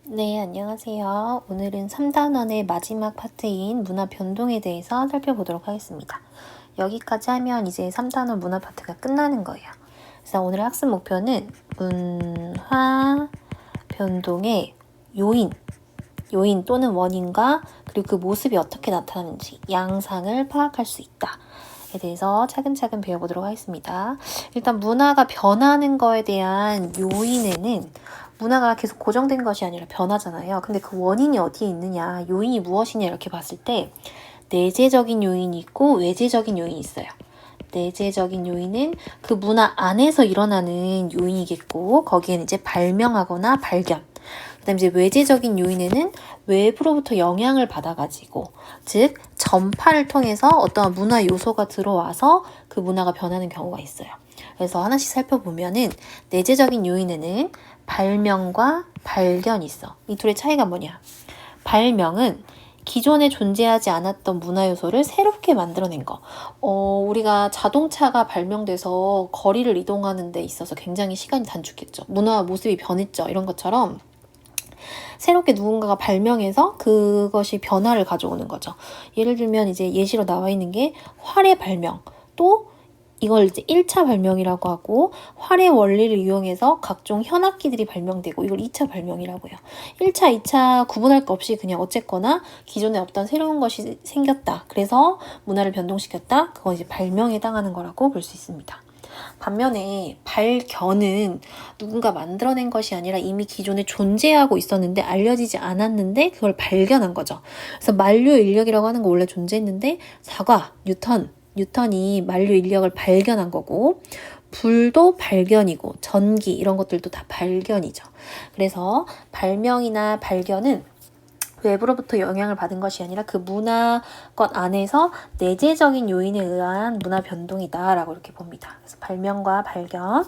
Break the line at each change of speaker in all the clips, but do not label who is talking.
네, 안녕하세요. 오늘은 3단원의 마지막 파트인 문화 변동에 대해서 살펴보도록 하겠습니다. 여기까지 하면 이제 3단원 문화 파트가 끝나는 거예요. 그래서 오늘 학습 목표는 문화 변동의 요인 또는 원인과 그리고 그 모습이 어떻게 나타나는지 양상을 파악할 수 있다. 에 대해서 차근차근 배워보도록 하겠습니다. 일단 문화가 변하는 거에 대한 요인에는 문화가 계속 고정된 것이 아니라 변하잖아요. 근데 그 원인이 어디에 있느냐, 요인이 무엇이냐 이렇게 봤을 때 내재적인 요인이 있고 외재적인 요인이 있어요. 내재적인 요인은 그 문화 안에서 일어나는 요인이겠고 거기에는 이제 발명하거나 발견, 그 다음에 이제 외재적인 요인에는 외부로부터 영향을 받아가지고 즉 전파를 통해서 어떠한 문화 요소가 들어와서 그 문화가 변하는 경우가 있어요. 그래서 하나씩 살펴보면은 내재적인 요인에는 발명과 발견이 있어. 이 둘의 차이가 뭐냐? 발명은 기존에 존재하지 않았던 문화 요소를 새롭게 만들어낸 거. 우리가 자동차가 발명돼서 거리를 이동하는 데 있어서 굉장히 시간이 단축했죠. 문화 모습이 변했죠. 이런 것처럼 새롭게 누군가가 발명해서 그것이 변화를 가져오는 거죠. 예를 들면 이제 예시로 나와 있는 게 활의 발명, 또 이걸 이제 1차 발명이라고 하고 활의 원리를 이용해서 각종 현악기들이 발명되고 이걸 2차 발명이라고요. 1차, 2차 구분할 거 없이 그냥 어쨌거나 기존에 없던 새로운 것이 생겼다. 그래서 문화를 변동시켰다. 그건 이제 발명에 해당하는 거라고 볼 수 있습니다. 반면에 발견은 누군가 만들어낸 것이 아니라 이미 기존에 존재하고 있었는데 알려지지 않았는데 그걸 발견한 거죠. 그래서 만류 인력이라고 하는 거 원래 존재했는데 사과, 뉴턴이 만류 인력을 발견한 거고 불도 발견이고 전기 이런 것들도 다 발견이죠. 그래서 발명이나 발견은 외부로부터 영향을 받은 것이 아니라 그 문화권 안에서 내재적인 요인에 의한 문화 변동이다라고 이렇게 봅니다. 그래서 발명과 발견이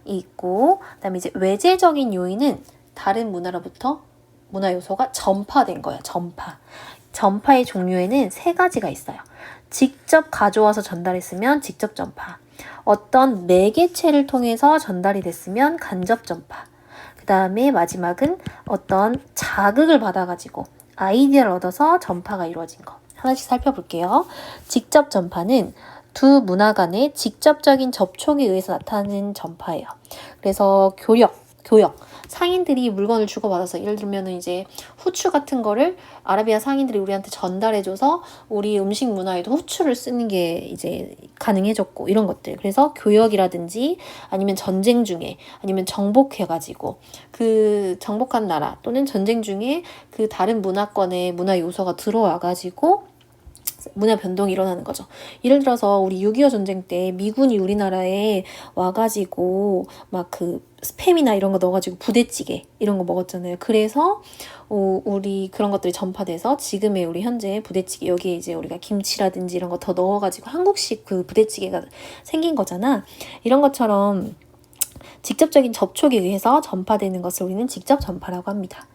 있고, 그다음에 이제 외재적인 요인은 다른 문화로부터 문화 요소가 전파된 거예요. 전파의 종류에는 세 가지가 있어요. 직접 가져와서 전달했으면 직접 전파, 어떤 매개체를 통해서 전달이 됐으면 간접 전파, 그 다음에 마지막은 어떤 자극을 받아가지고 아이디어를 얻어서 전파가 이루어진 거. 하나씩 살펴볼게요. 직접 전파는 두 문화 간의 직접적인 접촉에 의해서 나타나는 전파예요. 그래서 교역. 상인들이 물건을 주고받아서 예를 들면 이제 후추 같은 거를 아라비아 상인들이 우리한테 전달해줘서 우리 음식 문화에도 후추를 쓰는 게 이제 가능해졌고 이런 것들. 그래서 교역이라든지 아니면 전쟁 중에 아니면 정복해가지고 그 정복한 나라 또는 전쟁 중에 그 다른 문화권의 문화 요소가 들어와가지고 문화 변동이 일어나는 거죠. 예를 들어서 우리 6.25 전쟁 때 미군이 우리나라에 와가지고 막 그 스팸이나 이런 거 넣어가지고 부대찌개 이런 거 먹었잖아요. 그래서 우리 그런 것들이 전파돼서 지금의 우리 현재 부대찌개 여기에 이제 우리가 김치라든지 이런 거 더 넣어가지고 한국식 그 부대찌개가 생긴 거잖아. 이런 것처럼 직접적인 접촉에 의해서 전파되는 것을 우리는 직접 전파라고 합니다.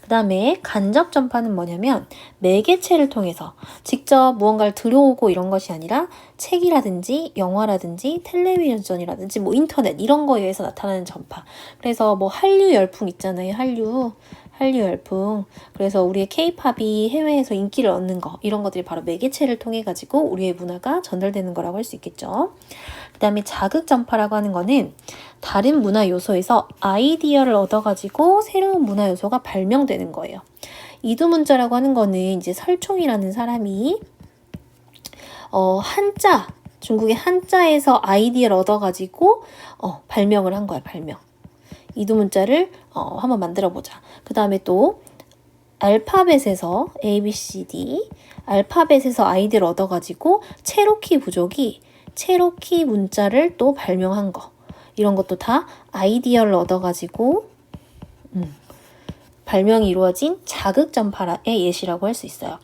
그 다음에 간접 전파는 뭐냐면 매개체를 통해서 직접 무언가를 들어오고 이런 것이 아니라 책이라든지 영화라든지 텔레비전이라든지 뭐 인터넷 이런 거에 의해서 나타나는 전파. 그래서 뭐 한류 열풍 있잖아요. 한류 열풍. 그래서 우리의 케이팝이 해외에서 인기를 얻는 거 이런 것들이 바로 매개체를 통해 가지고 우리의 문화가 전달되는 거라고 할 수 있겠죠. 그 다음에 자극 전파라고 하는 거는 다른 문화 요소에서 아이디어를 얻어가지고 새로운 문화 요소가 발명되는 거예요. 이두문자라고 하는 거는 이제 설총이라는 사람이 중국의 한자에서 아이디어를 얻어가지고 발명을 한 거야. 발명. 이두문자를 한번 만들어보자. 그 다음에 또 알파벳에서 ABCD 알파벳에서 아이디어를 얻어가지고 체로키 부족이 체로키 문자를 또 발명한 거. 이런 것도 다 아이디어를 얻어가지고 발명이 이루어진 자극 전파의 예시라고 할 수 있어요.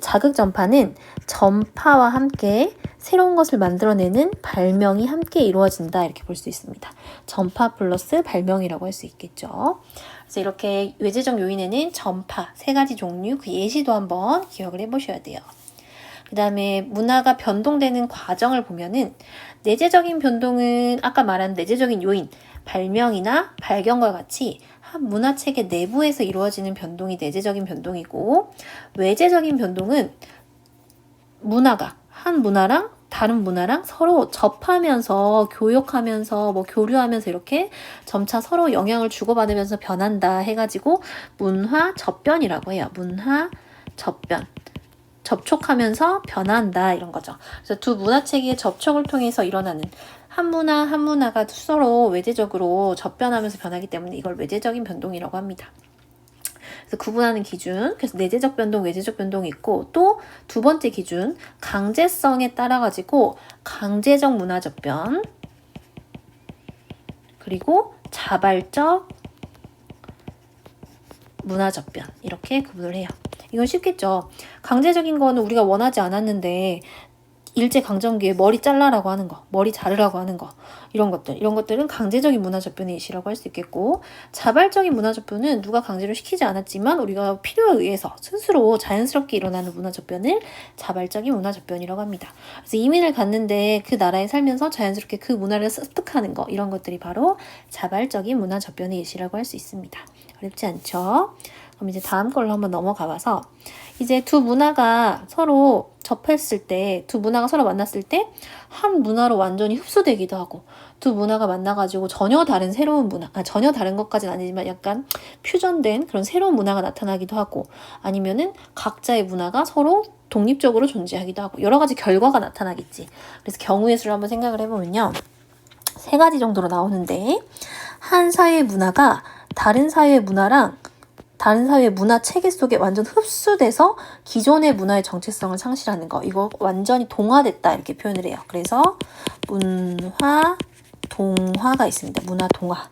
자극 전파는 전파와 함께 새로운 것을 만들어내는 발명이 함께 이루어진다 이렇게 볼 수 있습니다. 전파 플러스 발명이라고 할 수 있겠죠. 그래서 이렇게 외재적 요인에는 전파 세 가지 종류 그 예시도 한번 기억을 해보셔야 돼요. 그 다음에 문화가 변동되는 과정을 보면은 내재적인 변동은 아까 말한 내재적인 요인, 발명이나 발견과 같이 한 문화체계 내부에서 이루어지는 변동이 내재적인 변동이고, 외재적인 변동은 한 문화랑 다른 문화랑 서로 접하면서 교역하면서 뭐 교류하면서 이렇게 점차 서로 영향을 주고받으면서 변한다 해가지고 문화 접변이라고 해요. 문화 접변. 접촉하면서 변한다 이런 거죠. 그래서 두 문화체계의 접촉을 통해서 일어나는 한 문화가 서로 외재적으로 접변하면서 변하기 때문에 이걸 외재적인 변동이라고 합니다. 그래서 구분하는 기준, 그래서 내재적 변동, 외재적 변동이 있고, 또 두 번째 기준, 강제성에 따라 가지고 강제적 문화 접변, 그리고 자발적 문화 접변, 이렇게 구분을 해요. 이건 쉽겠죠. 강제적인 거는 우리가 원하지 않았는데 일제강점기에 머리 잘라라고 하는 거, 머리 자르라고 하는 거, 이런 것들은 강제적인 문화접변의 예시라고 할 수 있겠고, 자발적인 문화접변은 누가 강제로 시키지 않았지만 우리가 필요에 의해서 스스로 자연스럽게 일어나는 문화접변을 자발적인 문화접변이라고 합니다. 그래서 이민을 갔는데 그 나라에 살면서 자연스럽게 그 문화를 습득하는 거, 이런 것들이 바로 자발적인 문화접변의 예시라고 할 수 있습니다. 어렵지 않죠? 그럼 이제 다음 걸로 한번 넘어가 봐서, 이제 두 문화가 서로 접했을 때, 두 문화가 서로 만났을 때 한 문화로 완전히 흡수되기도 하고, 두 문화가 만나가지고 전혀 다른 새로운 문화, 전혀 다른 것까지는 아니지만 약간 퓨전된 그런 새로운 문화가 나타나기도 하고, 아니면은 각자의 문화가 서로 독립적으로 존재하기도 하고, 여러 가지 결과가 나타나겠지. 그래서 경우의 수를 한번 생각을 해보면요, 3가지 정도로 나오는데, 한 사회의 문화가 다른 사회의 문화랑 다른 사회의 문화 체계 속에 완전 흡수돼서 기존의 문화의 정체성을 상실하는 거, 이거 완전히 동화됐다 이렇게 표현을 해요. 그래서 문화 동화가 있습니다. 문화 동화.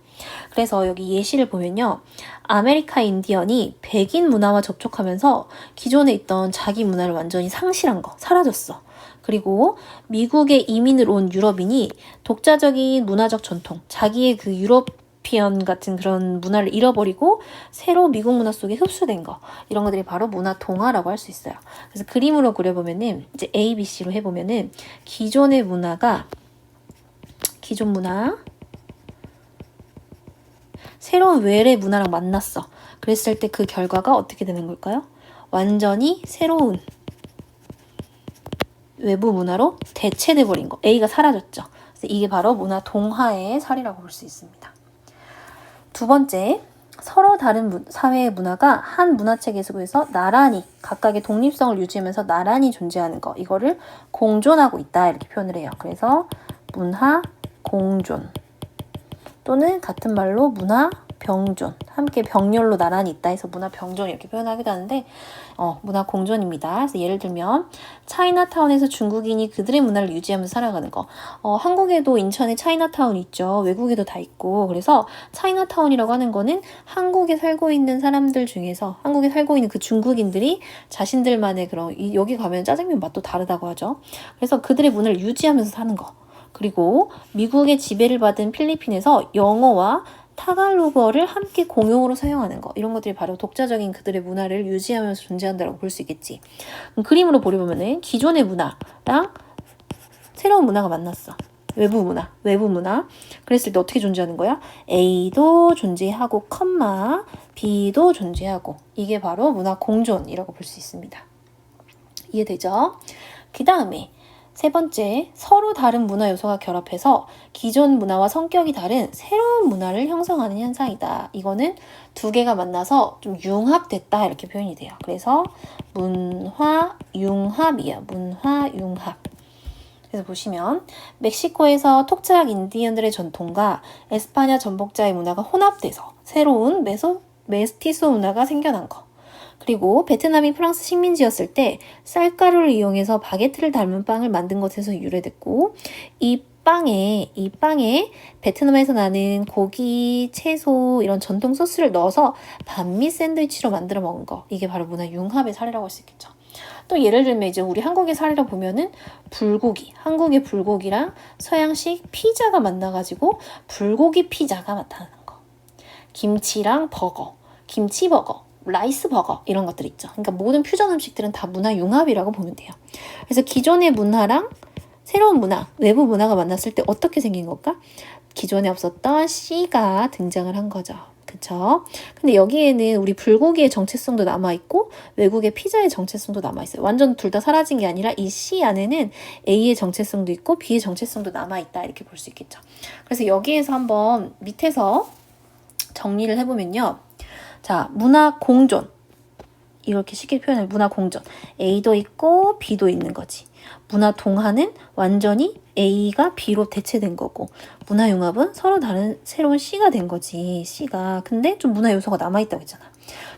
그래서 여기 예시를 보면요, 아메리카 인디언이 백인 문화와 접촉하면서 기존에 있던 자기 문화를 완전히 상실한 거, 사라졌어. 그리고 미국에 이민을 온 유럽인이 독자적인 문화적 전통, 자기의 그 유러피언 같은 그런 문화를 잃어버리고 새로 미국 문화 속에 흡수된 거, 이런 것들이 바로 문화 동화라고 할 수 있어요. 그래서 그림으로 그려보면은, 이제 A, B, C로 해보면은, 기존의 문화가, 기존 문화, 새로운 외래 문화랑 만났어. 그랬을 때 그 결과가 어떻게 되는 걸까요? 완전히 새로운 외부 문화로 대체돼버린 거. A가 사라졌죠. 그래서 이게 바로 문화 동화의 사례라고 볼 수 있습니다. 두 번째, 서로 다른 사회의 문화가 한 문화체계 속에서 나란히 각각의 독립성을 유지하면서 나란히 존재하는 거, 이거를 공존하고 있다 이렇게 표현을 해요. 그래서 문화 공존, 또는 같은 말로 문화 병존, 함께 병렬로 나란히 있다 해서 문화 병존 이렇게 표현하기도 하는데, 문화 공존입니다. 그래서 예를 들면 차이나타운에서 중국인이 그들의 문화를 유지하면서 살아가는 거. 한국에도 인천에 차이나타운 있죠. 외국에도 다 있고. 그래서 차이나타운이라고 하는 거는 한국에 살고 있는 사람들 중에서, 한국에 살고 있는 그 중국인들이 자신들만의 그런, 여기 가면 짜장면 맛도 다르다고 하죠. 그래서 그들의 문화를 유지하면서 사는 거. 그리고 미국의 지배를 받은 필리핀에서 영어와 타갈로그어를 함께 공용으로 사용하는 거, 이런 것들이 바로 독자적인 그들의 문화를 유지하면서 존재한다고 볼 수 있겠지. 그림으로 보려면은 기존의 문화랑 새로운 문화가 만났어. 외부 문화. 그랬을 때 어떻게 존재하는 거야? A도 존재하고, B도 존재하고. 이게 바로 문화 공존이라고 볼 수 있습니다. 이해되죠? 그 다음에 세 번째, 서로 다른 문화 요소가 결합해서 기존 문화와 성격이 다른 새로운 문화를 형성하는 현상이다. 이거는 두 개가 만나서 좀 융합됐다 이렇게 표현이 돼요. 그래서 문화융합이에요. 문화융합. 그래서 보시면 멕시코에서 톡자약 인디언들의 전통과 에스파냐 전복자의 문화가 혼합돼서 새로운 메스티소 문화가 생겨난 거. 그리고 베트남이 프랑스 식민지였을 때 쌀가루를 이용해서 바게트를 닮은 빵을 만든 것에서 유래됐고, 이 빵에 베트남에서 나는 고기, 채소 이런 전통 소스를 넣어서 반미 샌드위치로 만들어 먹은 거, 이게 바로 문화 융합의 사례라고 할 수 있겠죠. 또 예를 들면 이제 우리 한국의 사례를 보면은 한국의 불고기랑 서양식 피자가 만나가지고 불고기 피자가 나타나는 거. 김치랑 버거, 김치버거, 라이스 버거, 이런 것들 있죠. 그러니까 모든 퓨전 음식들은 다 문화 융합이라고 보면 돼요. 그래서 기존의 문화랑 새로운 문화, 외부 문화가 만났을 때 어떻게 생긴 걸까? 기존에 없었던 C가 등장을 한 거죠. 그쵸? 근데 여기에는 우리 불고기의 정체성도 남아있고 외국의 피자의 정체성도 남아있어요. 완전 둘 다 사라진 게 아니라 이 C 안에는 A의 정체성도 있고 B의 정체성도 남아있다 이렇게 볼 수 있겠죠. 그래서 여기에서 한번 밑에서 정리를 해보면요. 자, 문화 공존. 이렇게 쉽게 표현해 문화 공존. A도 있고 B도 있는 거지. 문화 동화는 완전히 A가 B로 대체된 거고 문화 융합은 서로 다른 새로운 C가 된 거지. C가. 근데 좀 문화 요소가 남아있다고 했잖아.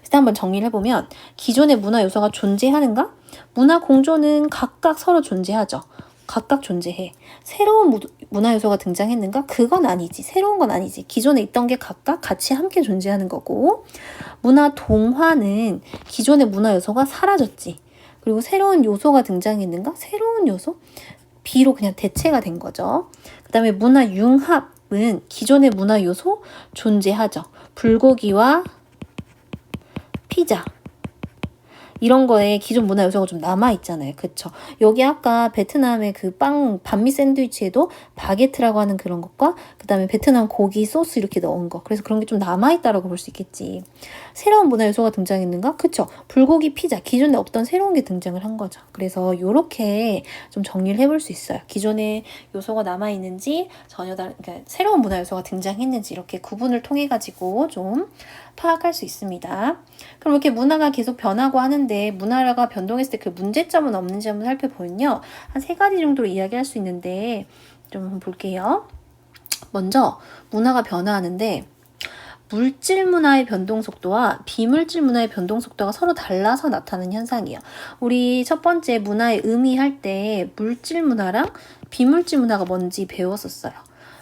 그래서 한번 정리를 해보면 기존의 문화 요소가 존재하는가? 문화 공존은 각각 서로 존재하죠. 각각 존재해. 새로운 문화 요소가 등장했는가? 그건 아니지. 새로운 건 아니지. 기존에 있던 게 각각 같이 함께 존재하는 거고 문화 동화는 기존의 문화 요소가 사라졌지. 그리고 새로운 요소가 등장했는가? 새로운 요소? B로 그냥 대체가 된 거죠. 그 다음에 문화 융합은 기존의 문화 요소 존재하죠. 불고기와 피자. 이런 거에 기존 문화 요소가 좀 남아있잖아요. 그쵸? 여기 아까 베트남의 그 반미 샌드위치에도 바게트라고 하는 그런 것과 그 다음에 베트남 고기 소스 이렇게 넣은 거. 그래서 그런 게 좀 남아있다라고 볼 수 있겠지. 새로운 문화 요소가 등장했는가? 그쵸? 불고기 피자. 기존에 없던 새로운 게 등장을 한 거죠. 그래서 요렇게 좀 정리를 해볼 수 있어요. 기존에 요소가 남아있는지 전혀 다른, 그러니까 새로운 문화 요소가 등장했는지 이렇게 구분을 통해가지고 좀 파악할 수 있습니다. 그럼 이렇게 문화가 계속 변하고 하는데 문화가 변동했을 때 그 문제점은 없는지 한번 살펴보면요. 한 3가지 정도로 이야기할 수 있는데 좀 한번 볼게요. 먼저 문화가 변화하는데 물질 문화의 변동 속도와 비물질 문화의 변동 속도가 서로 달라서 나타나는 현상이에요. 우리 첫 번째 문화의 의미 할 때 물질 문화랑 비물질 문화가 뭔지 배웠었어요.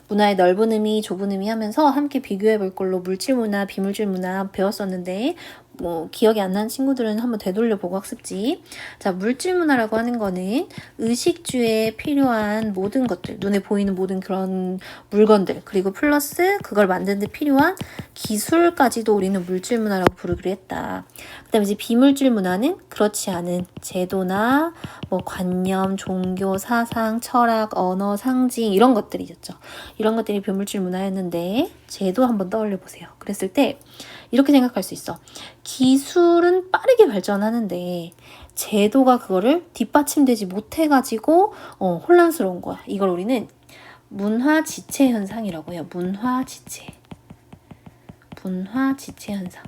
문화의 넓은 의미, 좁은 의미 하면서 함께 비교해 볼 걸로 물질 문화, 비물질 문화 배웠었는데 뭐 기억이 안 나는 친구들은 한번 되돌려보고 학습지. 자, 물질 문화라고 하는 거는 의식주에 필요한 모든 것들, 눈에 보이는 모든 그런 물건들, 그리고 플러스 그걸 만드는 데 필요한 기술까지도 우리는 물질 문화라고 부르기로 했다. 그 다음에 이제 비물질 문화는 그렇지 않은 제도나 뭐 관념, 종교, 사상, 철학, 언어, 상징 이런 것들이었죠. 이런 것들이 비물질 문화였는데 제도 한번 떠올려 보세요. 그랬을 때 이렇게 생각할 수 있어. 기술은 빠르게 발전하는데 제도가 그거를 뒷받침되지 못해가지고 혼란스러운 거야. 이걸 우리는 문화지체 현상이라고 해요. 문화지체 현상.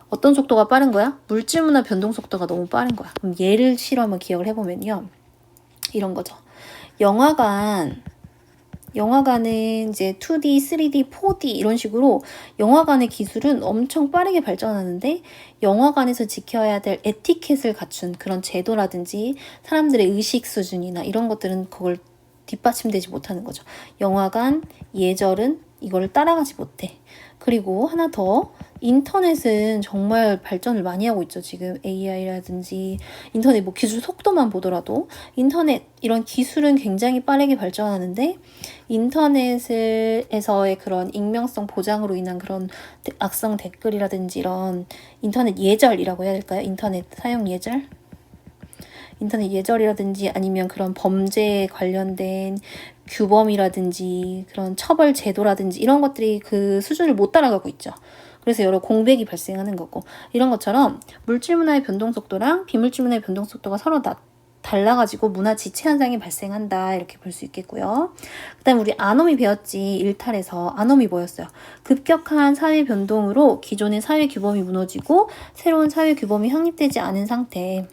어떤 속도가 빠른 거야? 물질문화 변동 속도가 너무 빠른 거야. 그럼 예를 실어 한번 기억을 해보면요. 이런 거죠. 영화관은 이제 2D, 3D, 4D 이런 식으로 영화관의 기술은 엄청 빠르게 발전하는데 영화관에서 지켜야 될 에티켓을 갖춘 그런 제도라든지 사람들의 의식 수준이나 이런 것들은 그걸 뒷받침되지 못하는 거죠. 영화관, 예절은 이거를 따라가지 못해. 그리고 하나 더 인터넷은 정말 발전을 많이 하고 있죠. 지금 AI라든지 인터넷 뭐 기술 속도만 보더라도 인터넷 이런 기술은 굉장히 빠르게 발전하는데 인터넷에서의 그런 익명성 보장으로 인한 그런 악성 댓글이라든지 이런 인터넷 예절이라고 해야 될까요? 인터넷 사용 예절? 인터넷 예절이라든지 아니면 그런 범죄에 관련된 규범이라든지 그런 처벌 제도라든지 이런 것들이 그 수준을 못 따라가고 있죠. 그래서 여러 공백이 발생하는 거고 이런 것처럼 물질 문화의 변동 속도랑 비물질 문화의 변동 속도가 서로 달라가지고 문화 지체 현상이 발생한다 이렇게 볼 수 있겠고요. 그 다음에 우리 아노미 배웠지. 일탈에서 아노미 뭐였어요? 급격한 사회 변동으로 기존의 사회 규범이 무너지고 새로운 사회 규범이 확립되지 않은 상태.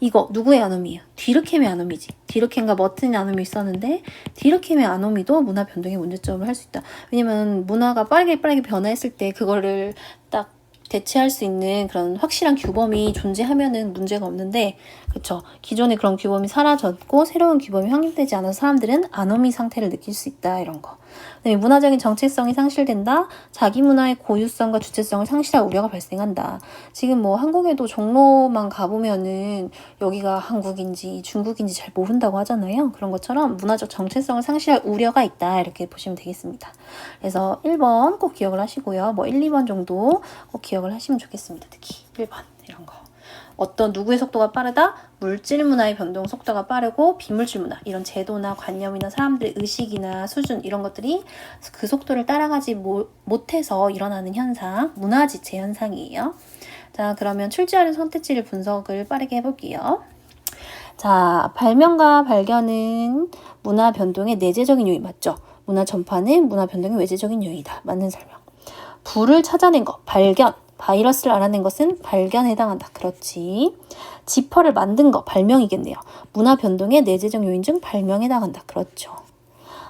이거 누구의 아노미예요? 디르켐의 아노미지. 디르켐과 머튼의 아노미 있었는데 디르켐의 아노미도 문화 변동의 문제점을 할 수 있다. 왜냐면 문화가 빠르게 변화했을 때 그거를 딱 대체할 수 있는 그런 확실한 규범이 존재하면은 문제가 없는데, 그쵸? 기존의 그런 규범이 사라졌고 새로운 규범이 확립되지 않아서 사람들은 아노미 상태를 느낄 수 있다 이런 거. 그다음에 문화적인 정체성이 상실된다. 자기 문화의 고유성과 주체성을 상실할 우려가 발생한다. 지금 뭐 한국에도 종로만 가보면은 여기가 한국인지 중국인지 잘 모른다고 하잖아요. 그런 것처럼 문화적 정체성을 상실할 우려가 있다 이렇게 보시면 되겠습니다. 그래서 1번 꼭 기억을 하시고요. 뭐 1, 2번 정도 꼭 기억을 하시면 좋겠습니다. 특히 1번 이런 거. 어떤 누구의 속도가 빠르다? 물질 문화의 변동 속도가 빠르고 비물질 문화, 이런 제도나 관념이나 사람들의 의식이나 수준 이런 것들이 그 속도를 따라가지 못해서 일어나는 현상, 문화지체 현상이에요. 자, 그러면 출제하는 선택지를 분석을 빠르게 해볼게요. 자, 발명과 발견은 문화 변동의 내재적인 요인 맞죠? 문화 전파는 문화 변동의 외재적인 요인이다. 맞는 설명. 불을 찾아낸 것, 발견. 바이러스를 알아낸 것은 발견에 해당한다. 그렇지. 지퍼를 만든 것, 발명이겠네요. 문화 변동의 내재적 요인 중 발명에 해당한다. 그렇죠.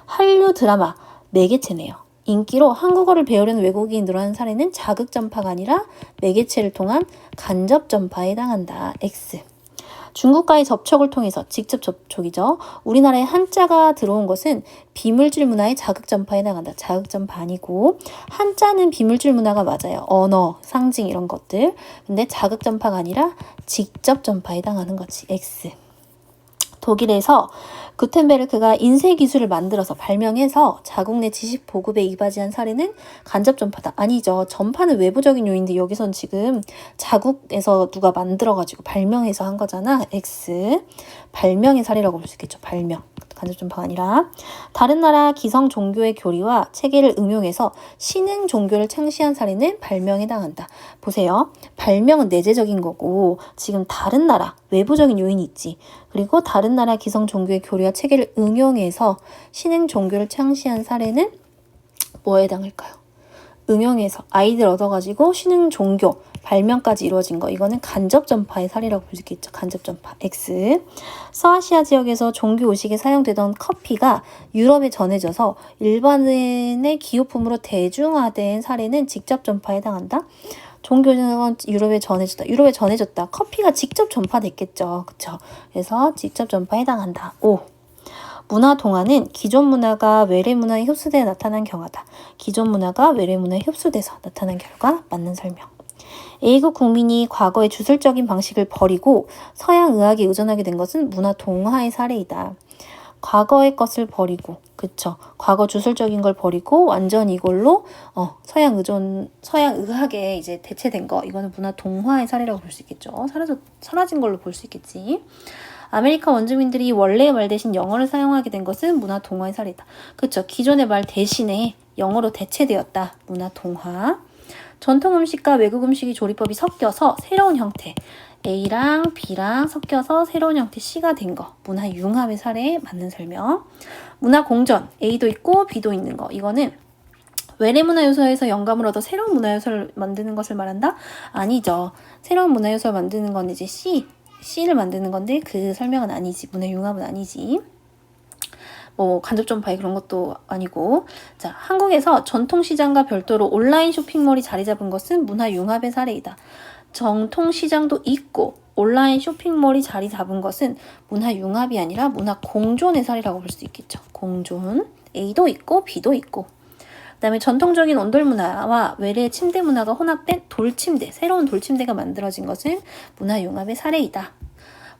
한류 드라마, 매개체네요. 인기로 한국어를 배우려는 외국인이 늘어난 사례는 자극 전파가 아니라 매개체를 통한 간접 전파에 해당한다. X. 중국과의 접촉을 통해서 직접 접촉이죠. 우리나라에 한자가 들어온 것은 비물질 문화의 자극 전파에 해당한다. 자극 전파 아니고 한자는 비물질 문화가 맞아요. 언어, 상징 이런 것들. 근데 자극 전파가 아니라 직접 전파에 해당하는 거지. X. 독일에서 구텐베르크가 인쇄 기술을 만들어서 발명해서 자국 내 지식 보급에 이바지한 사례는 간접 전파다. 아니죠. 전파는 외부적인 요인인데 여기선 지금 자국에서 누가 만들어가지고 발명해서 한 거잖아. X. 발명의 사례라고 볼 수 있겠죠. 발명. 간접 전파가 아니라. 다른 나라 기성 종교의 교리와 체계를 응용해서 신흥 종교를 창시한 사례는 발명에 해당한다. 보세요. 발명은 내재적인 거고 지금 다른 나라 외부적인 요인이 있지. 그리고 다른 나라 기성 종교의 교리와 체계를 응용해서 신흥 종교를 창시한 사례는 뭐에 해당할까요? 응용해서 아이들 얻어가지고 신흥 종교 발명까지 이루어진 거. 이거는 간접 전파의 사례라고 볼 수 있겠죠. 간접 전파. X. 서아시아 지역에서 종교 의식에 사용되던 커피가 유럽에 전해져서 일반인의 기호품으로 대중화된 사례는 직접 전파에 해당한다. 종교는 유럽에 전해졌다. 유럽에 전해졌다. 커피가 직접 전파됐겠죠. 그쵸? 그래서 직접 전파에 해당한다. 5. 문화 동화는 기존 문화가 외래 문화에 흡수되어 나타난 경우다. 기존 문화가 외래 문화에 흡수돼서 나타난 결과 맞는 설명. A국 국민이 과거의 주술적인 방식을 버리고 서양 의학에 의존하게 된 것은 문화 동화의 사례이다. 과거의 것을 버리고, 그쵸? 과거 주술적인 걸 버리고 완전 이걸로 서양 의학에 이제 대체된 거. 이거는 문화 동화의 사례라고 볼 수 있겠죠. 사라진 걸로 볼 수 있겠지. 아메리카 원주민들이 원래의 말 대신 영어를 사용하게 된 것은 문화 동화의 사례다. 그쵸? 기존의 말 대신에 영어로 대체되었다. 문화 동화. 전통 음식과 외국 음식의 조리법이 섞여서 새로운 형태. A랑 B랑 섞여서 새로운 형태 C가 된 거. 문화 융합의 사례에 맞는 설명. 문화 공전. A도 있고 B도 있는 거. 이거는 외래 문화 요소에서 영감을 얻어 새로운 문화 요소를 만드는 것을 말한다? 아니죠. 새로운 문화 요소를 만드는 건 이제 C를 만드는 건데 그 설명은 아니지. 문화 융합은 아니지. 간접 전파에 그런 것도 아니고. 자, 한국에서 전통시장과 별도로 온라인 쇼핑몰이 자리 잡은 것은 문화 융합의 사례이다. 전통시장도 있고 온라인 쇼핑몰이 자리 잡은 것은 문화 융합이 아니라 문화 공존의 사례라고 볼 수 있겠죠. 공존. A도 있고 B도 있고. 그 다음에 전통적인 온돌 문화와 외래의 침대 문화가 혼합된 돌침대, 새로운 돌침대가 만들어진 것은 문화 융합의 사례이다.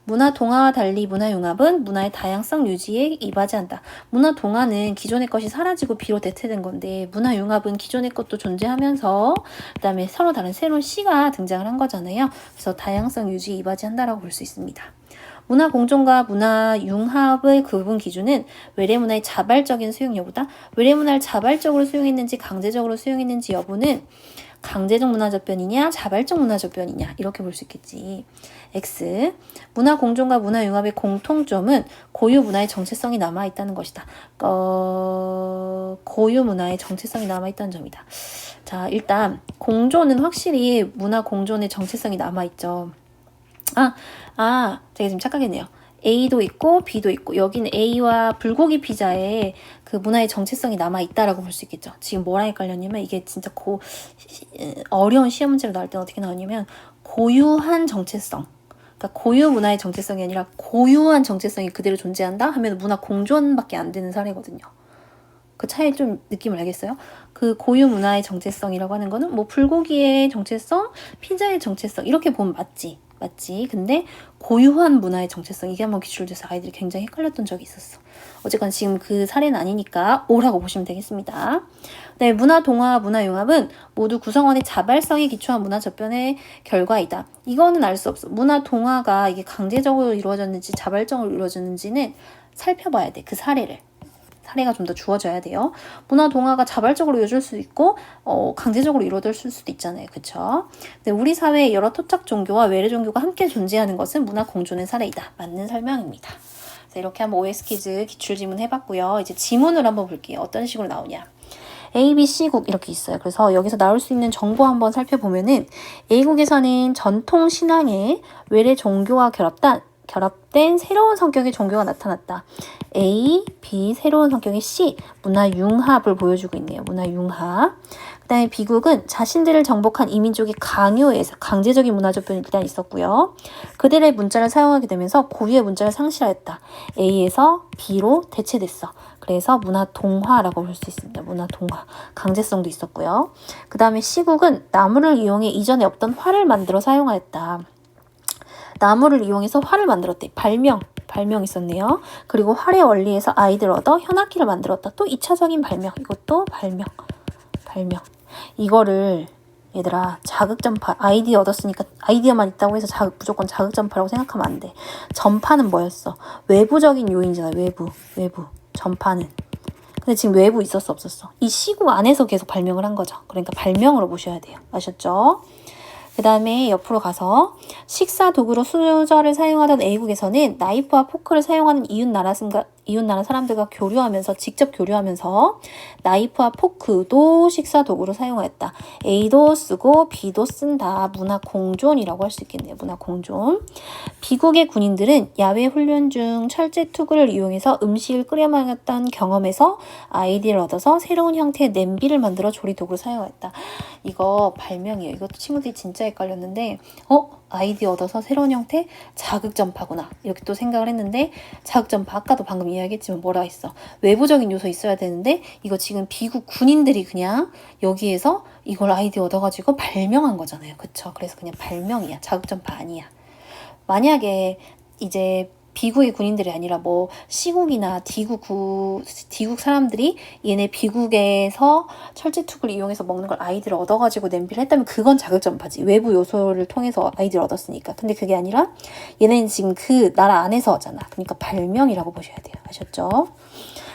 문화 동화와 달리 문화 융합은 문화의 다양성 유지에 이바지한다. 문화 동화는 기존의 것이 사라지고 B로 대체된 건데 문화 융합은 기존의 것도 존재하면서 그다음에 서로 다른 새로운 C가 등장을 한 거잖아요. 그래서 다양성 유지에 이바지한다라고 볼 수 있습니다. 문화 공존과 문화 융합의 구분 기준은 외래 문화의 자발적인 수용 여부다. 외래 문화를 자발적으로 수용했는지 강제적으로 수용했는지 여부는 강제적 문화적 변이냐 자발적 문화적 변이냐 이렇게 볼 수 있겠지. X. 문화 공존과 문화 융합의 공통점은 고유 문화의 정체성이 남아있다는 것이다. 고유 문화의 정체성이 남아있다는 점이다. 자, 일단 공존은 확실히 문화 공존의 정체성이 남아있죠. 제가 지금 착각했네요. A도 있고 B도 있고 여기는 A와 불고기 피자에 그 문화의 정체성이 남아있다라고 볼 수 있겠죠. 지금 뭐랑 헷갈렸냐면 이게 진짜 어려운 시험 문제로 나올 때는 어떻게 나오냐면 고유한 정체성. 그러니까 고유 문화의 정체성이 아니라 고유한 정체성이 그대로 존재한다 하면 문화 공존밖에 안 되는 사례거든요. 그 차이 좀 느낌을 알겠어요? 그 고유 문화의 정체성이라고 하는 거는 뭐 불고기의 정체성, 피자의 정체성 이렇게 보면 맞지? 근데 고유한 문화의 정체성, 이게 한번 기출돼서 아이들이 굉장히 헷갈렸던 적이 있었어. 어쨌건 지금 그 사례는 아니니까 O라고 보시면 되겠습니다. 네, 문화 동화, 문화 융합은 모두 구성원의 자발성에 기초한 문화 접변의 결과이다. 이거는 알 수 없어. 문화 동화가 이게 강제적으로 이루어졌는지 자발적으로 이루어졌는지는 살펴봐야 돼. 그 사례를. 사례가 좀 더 주어져야 돼요. 문화 동화가 자발적으로 이루어질 수도 있고 강제적으로 이루어질 수도 있잖아요. 그쵸? 근데 우리 사회에 여러 토착 종교와 외래 종교가 함께 존재하는 것은 문화 공존의 사례이다. 맞는 설명입니다. 그래서 이렇게 한번 OS 퀴즈 기출지문 해봤고요. 이제 지문을 한번 볼게요. 어떤 식으로 나오냐. A, B, C국 이렇게 있어요. 그래서 여기서 나올 수 있는 정보 한번 살펴보면은 A국에서는 전통 신앙에 외래 종교와 결합된 새로운 성격의 종교가 나타났다. A, B, 새로운 성격의 C, 문화 융합을 보여주고 있네요. 문화 융합. 그 다음에 B국은 자신들을 정복한 이민족의 강요에 의해서 강제적인 문화 접변이 일단 있었고요. 그들의 문자를 사용하게 되면서 고유의 문자를 상실하였다. A에서 B로 대체됐어. 그래서 문화 동화라고 볼 수 있습니다. 문화 동화. 강제성도 있었고요. 그 다음에 C국은 나무를 이용해 이전에 없던 활을 만들어 사용하였다. 나무를 이용해서 활을 만들었대. 발명 있었네요. 그리고 활의 원리에서 아이디어를 얻어 현악기를 만들었다. 또 2차적인 발명. 이것도 발명. 이거를 얘들아 자극전파 아이디어 얻었으니까 아이디어만 있다고 해서 무조건 자극전파라고 생각하면 안 돼. 전파는 뭐였어? 외부적인 요인이잖아. 외부 전파는. 근데 지금 외부 있었어 없었어? 이 시국 안에서 계속 발명을 한 거죠. 그러니까 발명으로 보셔야 돼요. 아셨죠? 그 다음에 옆으로 가서 식사 도구로 수저를 사용하던 A국에서는 나이프와 포크를 사용하는 이웃나라 사람들과 직접 교류하면서 나이프와 포크도 식사 도구로 사용하였다. A도 쓰고 B도 쓴다. 문화 공존이라고 할 수 있겠네요. 문화 공존. B국의 군인들은 야외 훈련 중 철제 투구를 이용해서 음식을 끓여 먹었던 경험에서 아이디어를 얻어서 새로운 형태의 냄비를 만들어 조리 도구로 사용하였다. 이거 발명이에요. 이것도 친구들이 진짜 헷갈렸는데 아이디어 얻어서 새로운 형태? 자극전파구나. 이렇게 또 생각을 했는데 자극전파 아까도 방금 이야기했지만 뭐라 했어? 외부적인 요소 있어야 되는데 이거 지금 비국 군인들이 그냥 여기에서 이걸 아이디어 얻어가지고 발명한 거잖아요. 그쵸? 그래서 그냥 발명이야. 자극전파 아니야. 만약에 이제 비국의 군인들이 아니라 뭐 시국이나 D국 사람들이 얘네 비국에서 철제투구를 이용해서 먹는 걸 아이디어를 얻어가지고 냄비를 했다면 그건 자극전파지. 외부 요소를 통해서 아이디어를 얻었으니까. 근데 그게 아니라 얘네는 지금 그 나라 안에서잖아. 그러니까 발명이라고 보셔야 돼요. 아셨죠?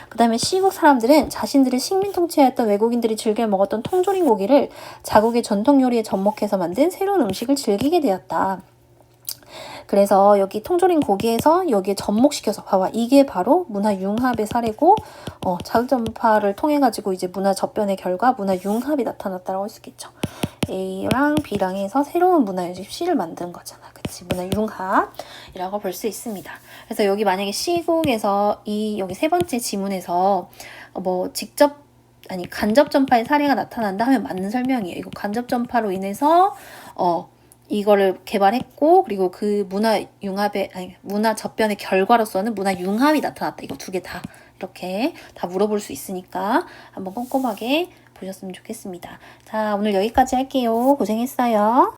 그 다음에 시국 사람들은 자신들의 식민 통치하였던 외국인들이 즐겨 먹었던 통조림 고기를 자국의 전통 요리에 접목해서 만든 새로운 음식을 즐기게 되었다. 그래서 여기 통조림 고기에서 여기에 접목시켜서 봐봐. 이게 바로 문화 융합의 사례고 자극전파를 통해 가지고 이제 문화 접변의 결과 문화 융합이 나타났다고 할 수 있겠죠. A랑 B랑 해서 새로운 문화 요집 C를 만든 거잖아. 그치? 문화 융합이라고 볼 수 있습니다. 그래서 여기 만약에 C국에서 여기 세 번째 지문에서 간접 전파의 사례가 나타난다 하면 맞는 설명이에요. 이거 간접 전파로 인해서 이거를 개발했고 그리고 그 문화 접변의 결과로서는 문화 융합이 나타났다. 이거 두 개 다 이렇게 다 물어볼 수 있으니까 한번 꼼꼼하게 보셨으면 좋겠습니다. 자, 오늘 여기까지 할게요. 고생했어요.